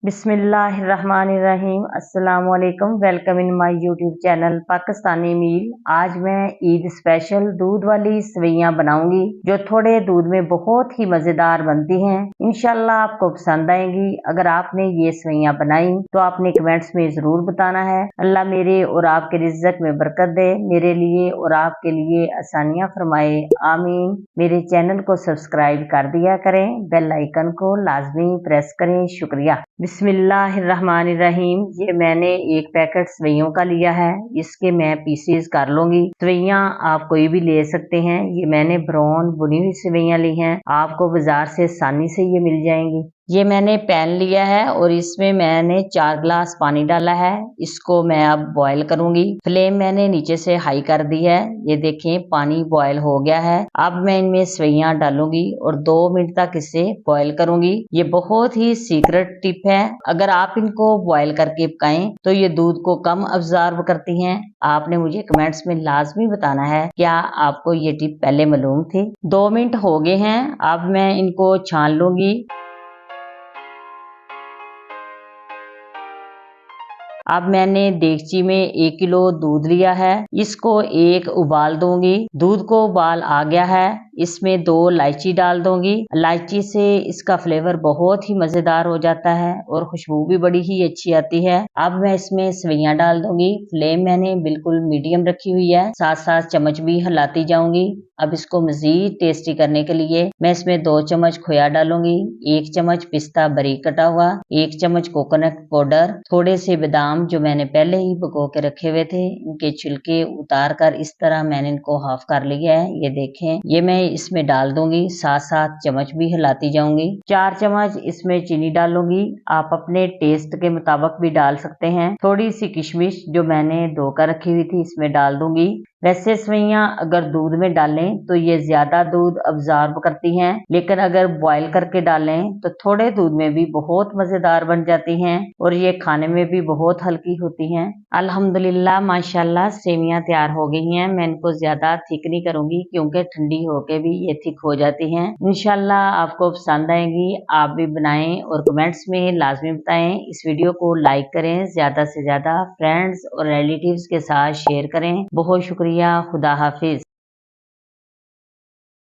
बिस्मिल्लाहिर्रहमानिर्रहीम। अस्सलाम वालेकुम। Welcome in my YouTube channel Pakistani meal. आज मैं ईद स्पेशल दूध वाली सेवइयां बनाऊंगी जो थोड़े दूध में बहुत ही मजेदार बनती हैं। इंशाल्लाह आपको पसंद आएंगी। अगर आपने ये सेवइयां बनाई तो आपने कमेंट्स में जरूर बताना है। अल्लाह मेरे और आपके रिज़्क़ में बरकत दे, मेरे लिए और आपके लिए आसानियां फरमाए, आमीन। मेरे चैनल को सब्सक्राइब कर दिया करें, बेल आइकन को लाजमी प्रेस करें। शुक्रिया। बिस्मिल्लाहिर्रहमानिर्रहीम। ये मैंने एक पैकेट सेवइयों का लिया है, इसके मैं पीसेस कर लूंगी। सेवइयां आप कोई भी ले सकते हैं। ये मैंने ब्राउन बुनी हुई सेवइयां ली हैं, आपको बाजार से आसानी से ये मिल जाएंगी। ये मैंने पैन लिया है और इसमें मैंने 4 गिलास पानी डाला है। इसको मैं अब बॉईल करूंगी। फ्लेम मैंने नीचे से हाई कर दी है। ये देखें पानी बॉईल हो गया है। अब मैं इनमें सेवइयां डालूंगी और 2 मिनट तक इसे बॉईल करूंगी। ये बहुत ही सीक्रेट टिप है। अगर आप इनको बॉईल करके पकाएं तो ये दूध को कम अब्जॉर्ब करती हैं। आपने मुझे कमेंट्स में लाजमी बताना है क्या आपको ये टिप पहले मालूम थी। 2 मिनट हो गए हैं। अब मैं इनको छान लूंगी। अब मैंने देगची में 1 किलो दूध लिया है, इसको एक उबाल दूंगी। दूध को उबाल आ गया है, इसमें 2 इलायची डाल दूंगी। इलायची से इसका फ्लेवर बहुत ही मजेदार हो जाता है और खुशबू भी बड़ी ही अच्छी आती है। अब मैं इसमें सेवइयां डाल दूंगी। फ्लेम मैंने बिल्कुल मीडियम रखी हुई है, साथ साथ चम्मच भी हिलाती जाऊंगी। अब इसको मजीद टेस्टी करने के लिए मैं इसमें 2 चम्मच खोया डालूंगी, 1 चम्मच पिस्ता बारीक कटा हुआ, 1 चम्मच कोकोनट पाउडर, थोड़े से बादाम जो मैंने पहले ही भिगो के रखे हुए थे, इनके छिलके उतार कर इस तरह मैंने इनको हाफ कर लिया है। ये देखें, ये मैं इसमें डाल दूंगी, साथ साथ चम्मच भी हिलाती जाऊंगी। 4 चम्मच इसमें चीनी डालूंगी, आप अपने टेस्ट के मुताबिक भी डाल सकते हैं। थोड़ी सी किशमिश जो मैंने धोकर रखी हुई थी इसमें डाल दूंगी। वैसे सेवइयां अगर दूध में डालें तो ये ज्यादा दूध अब्जॉर्ब करती हैं, लेकिन अगर बॉईल करके डालें तो थोड़े दूध में भी बहुत मजेदार बन जाती हैं और ये खाने में भी बहुत हल्की होती हैं। अल्हम्दुलिल्लाह माशाल्लाह सेवइयां तैयार हो गई हैं। मैं इनको ज्यादा थिक नहीं करूंगी क्योंकि ठंडी होके भी ये थिक हो जाती हैं। इंशाल्लाह आपको पसंद आएंगी, आप भी बनाएं और कमेंट्स में लाजमी बताएं। इस वीडियो को लाइक करें, ज्यादा से ज्यादा फ्रेंड्स और रिलेटिव्स के साथ शेयर करें। बहुत शुक्रिया। खुदा हाफिज।